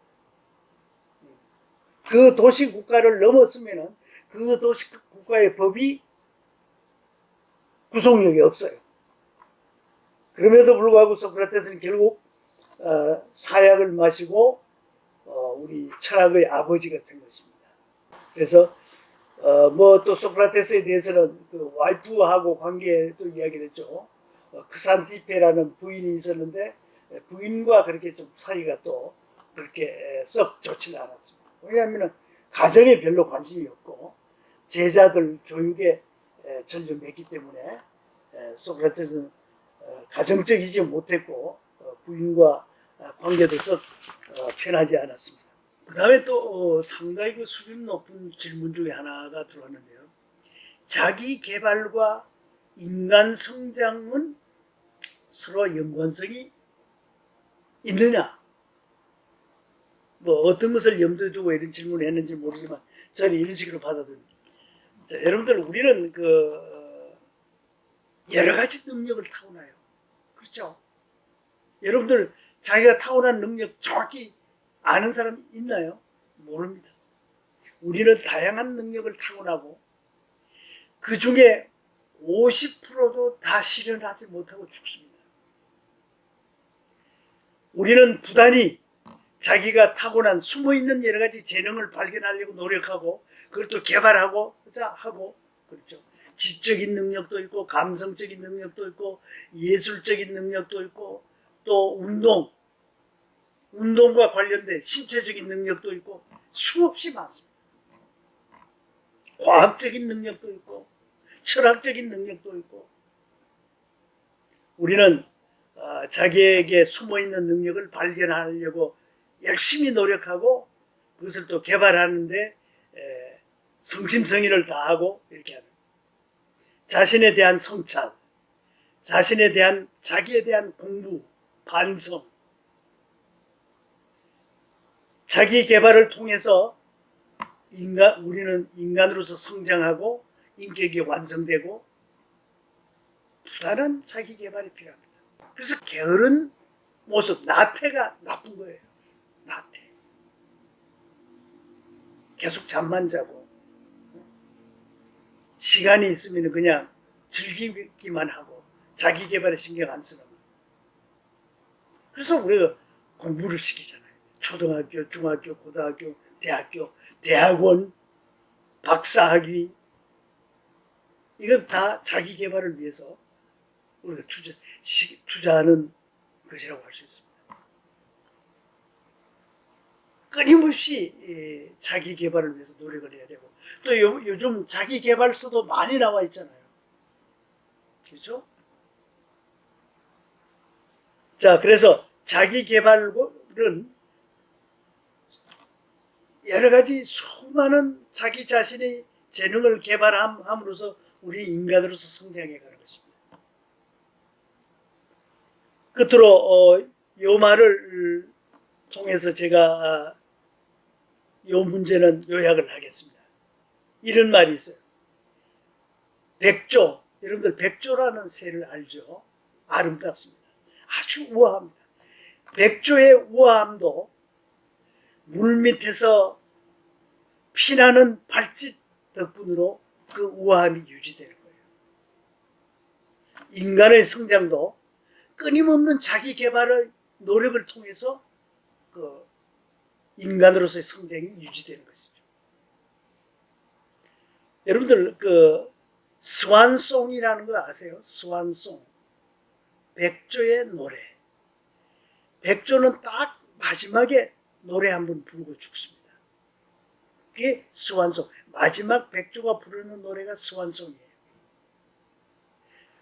[SPEAKER 7] 그 도시국가를 넘었으면은 그 도시국가의 법이 구속력이 없어요. 그럼에도 불구하고 소크라테스는 결국 사약을 마시고 우리 철학의 아버지가 된 것입니다. 그래서 뭐 또 소크라테스에 대해서는 그 와이프하고 관계도 이야기를 했죠. 크산티페라는 부인이 있었는데 부인과 그렇게 좀 사이가 또 그렇게 썩 좋지는 않았습니다. 왜냐하면 가정에 별로 관심이 없고 제자들 교육에 전념했기 때문에 소크라테스는 가정적이지 못했고 부인과 관계도 썩 편하지 않았습니다. 그 다음에 또 상당히 그 수준 높은 질문 중에 하나가 들어왔는데요. 자기 개발과 인간 성장은 서로 연관성이 있느냐? 뭐 어떤 것을 염두에 두고 이런 질문을 했는지 모르지만 저는 이런 식으로 받아들입니다. 자, 여러분들 우리는 그 여러 가지 능력을 타고나요. 그렇죠? 여러분들 자기가 타고난 능력 정확히 아는 사람 있나요? 모릅니다. 우리는 다양한 능력을 타고나고 그 중에 50%도 다 실현하지 못하고 죽습니다. 우리는 부단히 자기가 타고난 숨어있는 여러 가지 재능을 발견하려고 노력하고 그걸 또 개발하고 하고 그렇죠. 지적인 능력도 있고 감성적인 능력도 있고 예술적인 능력도 있고 또 운동과 관련된 신체적인 능력도 있고 수없이 많습니다. 과학적인 능력도 있고 철학적인 능력도 있고 우리는 자기에게 숨어있는 능력을 발견하려고 열심히 노력하고 그것을 또 개발하는데 성심성의를 다하고 이렇게 하는 자신에 대한 성찰, 자기에 대한 공부, 반성, 자기 개발을 통해서 우리는 인간으로서 성장하고 인격이 완성되고 부단한 자기 개발이 필요합니다. 그래서 게으른 모습, 나태가 나쁜 거예요. 나태. 계속 잠만 자고 시간이 있으면 그냥 즐기기만 하고 자기 개발에 신경 안 쓰는 거예요. 그래서 우리가 공부를 시키잖아요. 초등학교, 중학교, 고등학교, 대학교, 대학원, 박사학위 이건 다 자기 개발을 위해서 우리가 투자하는 것이라고 할 수 있습니다. 끊임없이 자기 개발을 위해서 노력을 해야 되고 또 요즘 자기 개발서도 많이 나와 있잖아요. 그렇죠? 자, 그래서 자기 개발은 여러 가지 수많은 자기 자신의 재능을 개발함으로써 우리 인간으로서 성장해 가는 것입니다. 끝으로 이 말을 통해서 제가 이 문제는 요약을 하겠습니다. 이런 말이 있어요. 백조, 여러분들 백조라는 새를 알죠? 아름답습니다. 아주 우아합니다. 백조의 우아함도 물밑에서 피나는 발짓 덕분으로 그 우아함이 유지되는 거예요. 인간의 성장도 끊임없는 자기 개발의 노력을 통해서 그 인간으로서의 성장이 유지되는 것이죠. 여러분들 그 스완송이라는 거 아세요? 스완송. 백조의 노래. 백조는 딱 마지막에 노래 한번 부르고 죽습니다. 그게 스완송. 마지막 백조가 부르는 노래가 스완송이에요.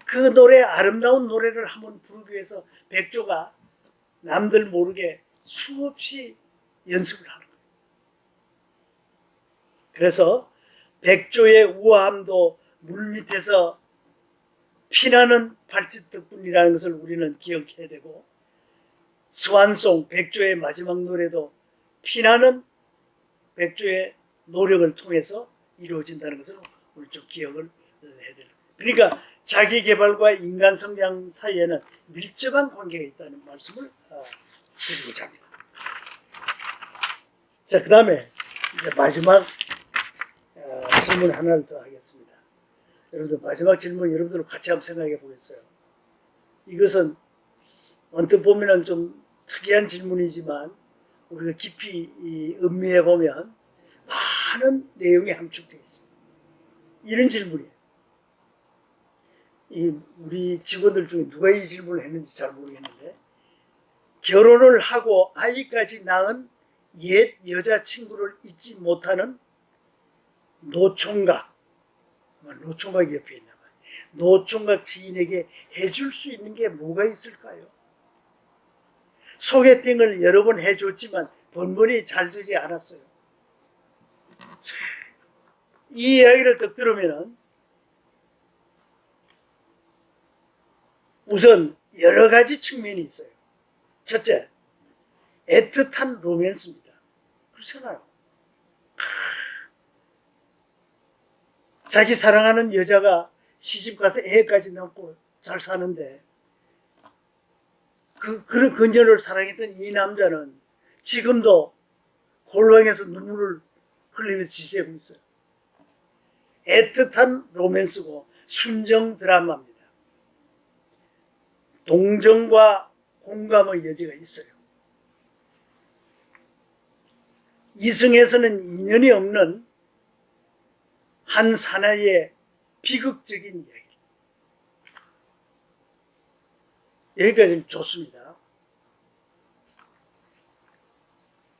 [SPEAKER 7] 그 노래, 아름다운 노래를 한번 부르기 위해서 백조가 남들 모르게 수없이 연습을 하는 거예요. 그래서 백조의 우아함도 물밑에서 피나는 발짓 덕분이라는 것을 우리는 기억해야 되고, 스완송, 백조의 마지막 노래도 피나는 백조의 노력을 통해서 이루어진다는 것을 우리 좀 기억을 해야 돼요. 그러니까 자기 개발과 인간 성장 사이에는 밀접한 관계가 있다는 말씀을 드리고자 합니다. 자, 그 다음에 이제 마지막 질문 하나를 더 하겠습니다. 여러분들 마지막 질문 여러분들 같이 한번 생각해 보겠어요. 이것은 언뜻 보면 좀 특이한 질문이지만 우리가 깊이 음미해 보면 많은 내용이 함축되어 있습니다. 이런 질문이에요. 우리 직원들 중에 누가 이 질문을 했는지 잘 모르겠는데, 결혼을 하고 아이까지 낳은 옛 여자친구를 잊지 못하는 노총각, 노총각이 옆에 있나 봐요. 노총각 지인에게 해줄 수 있는 게 뭐가 있을까요? 소개팅을 여러 번 해줬지만 번번이 잘 되지 않았어요. 이 이야기를 딱 들으면은 우선 여러 가지 측면이 있어요. 첫째, 애틋한 로맨스입니다. 그렇잖아요. 자기 사랑하는 여자가 시집가서 애까지 낳고 잘 사는데 그런 그녀를 사랑했던 이 남자는 지금도 골방에서 눈물을 흘리면서 지새고 있어요. 애틋한 로맨스고 순정 드라마입니다. 동정과 공감의 여지가 있어요. 이승에서는 인연이 없는 한 사나이의 비극적인 이야기. 여기까지는 좋습니다.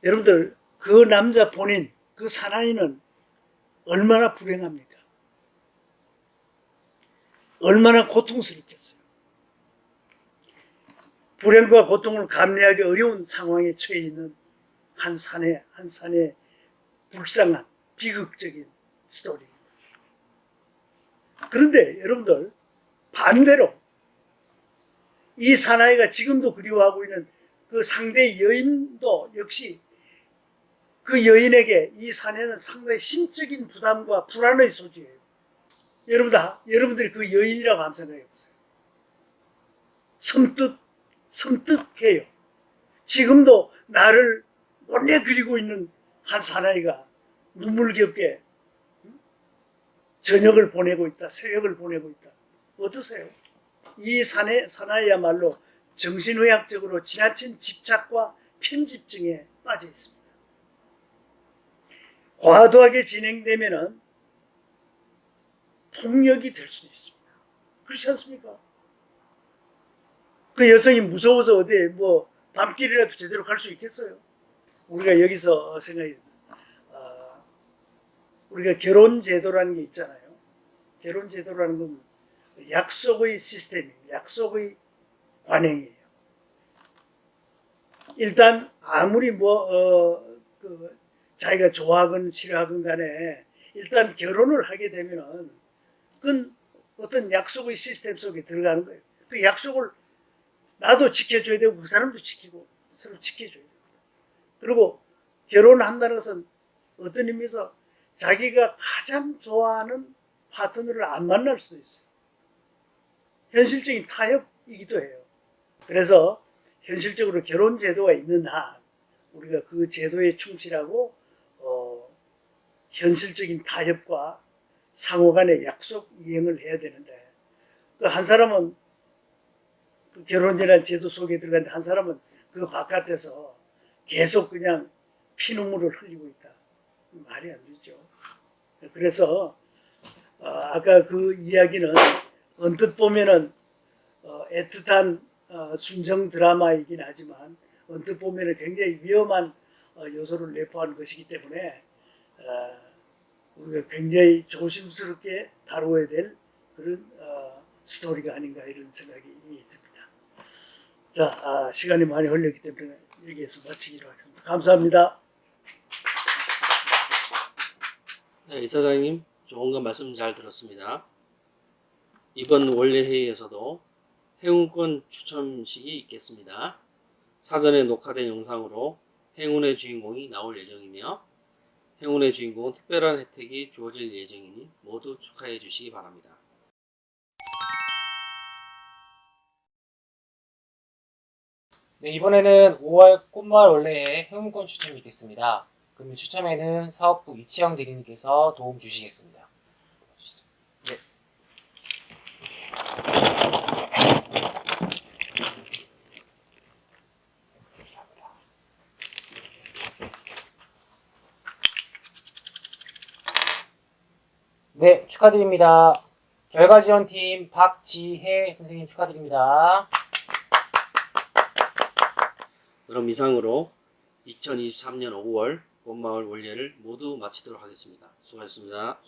[SPEAKER 7] 여러분들, 그 남자 본인, 그 사나이는 얼마나 불행합니까? 얼마나 고통스럽겠어요. 불행과 고통을 감내하기 어려운 상황에 처해 있는 한 사내의 불쌍한 비극적인 스토리. 그런데 여러분들, 반대로 이 사나이가 지금도 그리워하고 있는 그 상대 여인도 역시 그 여인에게 이 사내는 상당히 심적인 부담과 불안의 소지예요. 여러분들이 그 여인이라고 한번 생각해 보세요. 섬뜩해요. 지금도 나를 원래 그리고 있는 한 사나이가 눈물겹게 저녁을 보내고 있다, 새벽을 보내고 있다. 어떠세요? 이 사나이야말로 정신의학적으로 지나친 집착과 편집증에 빠져 있습니다. 과도하게 진행되면은 폭력이 될 수도 있습니다. 그렇지 않습니까? 그 여성이 무서워서 어디에 밤길이라도 제대로 갈 수 있겠어요? 우리가 여기서 생각해, 우리가 결혼제도라는 게 있잖아요. 결혼제도라는 건 약속의 시스템입니다. 약속의 관행이에요. 일단 아무리 자기가 좋아하건 싫어하건 간에 일단 결혼을 하게 되면은 그건 어떤 약속의 시스템 속에 들어가는 거예요. 그 약속을 나도 지켜줘야 되고 그 사람도 지키고 서로 지켜줘야 돼요. 그리고 결혼한다는 것은 어떤 의미에서 자기가 가장 좋아하는 파트너를 안 만날 수도 있어요. 현실적인 타협이기도 해요. 그래서 현실적으로 결혼 제도가 있는 한 우리가 그 제도에 충실하고 현실적인 타협과 상호 간의 약속 이행을 해야 되는데 그 한 사람은 그 결혼이라는 제도 속에 들어갔는데 한 사람은 그 바깥에서 계속 그냥 피눈물을 흘리고 있다. 말이 안 되죠. 그래서 아까 그 이야기는 언뜻 보면은 애틋한 순정 드라마이긴 하지만 언뜻 보면은 굉장히 위험한 요소를 내포하는 것이기 때문에 우리가 굉장히 조심스럽게 다루어야 될 그런 스토리가 아닌가 이런 생각이 듭니다. 자, 시간이 많이 흘렸기 때문에 여기에서 마치기로 하겠습니다. 감사합니다.
[SPEAKER 1] 네, 이사장님 좋은 거 말씀 잘 들었습니다. 이번 원래 회의에서도 행운권 추첨식이 있겠습니다. 사전에 녹화된 영상으로 행운의 주인공이 나올 예정이며 행운의 주인공은 특별한 혜택이 주어질 예정이니 모두 축하해 주시기 바랍니다.
[SPEAKER 2] 네, 이번에는 5월 꽃마을 원래의 행운권 추첨이 있겠습니다. 그럼 추첨에는 사업부 이치영 대리님께서 도움 주시겠습니다. 네. 감사합니다. 네, 축하드립니다. 결과지원팀 박지혜 선생님 축하드립니다.
[SPEAKER 1] 그럼 이상으로 2023년 5월 꽃마을 원래를 모두 마치도록 하겠습니다. 수고하셨습니다.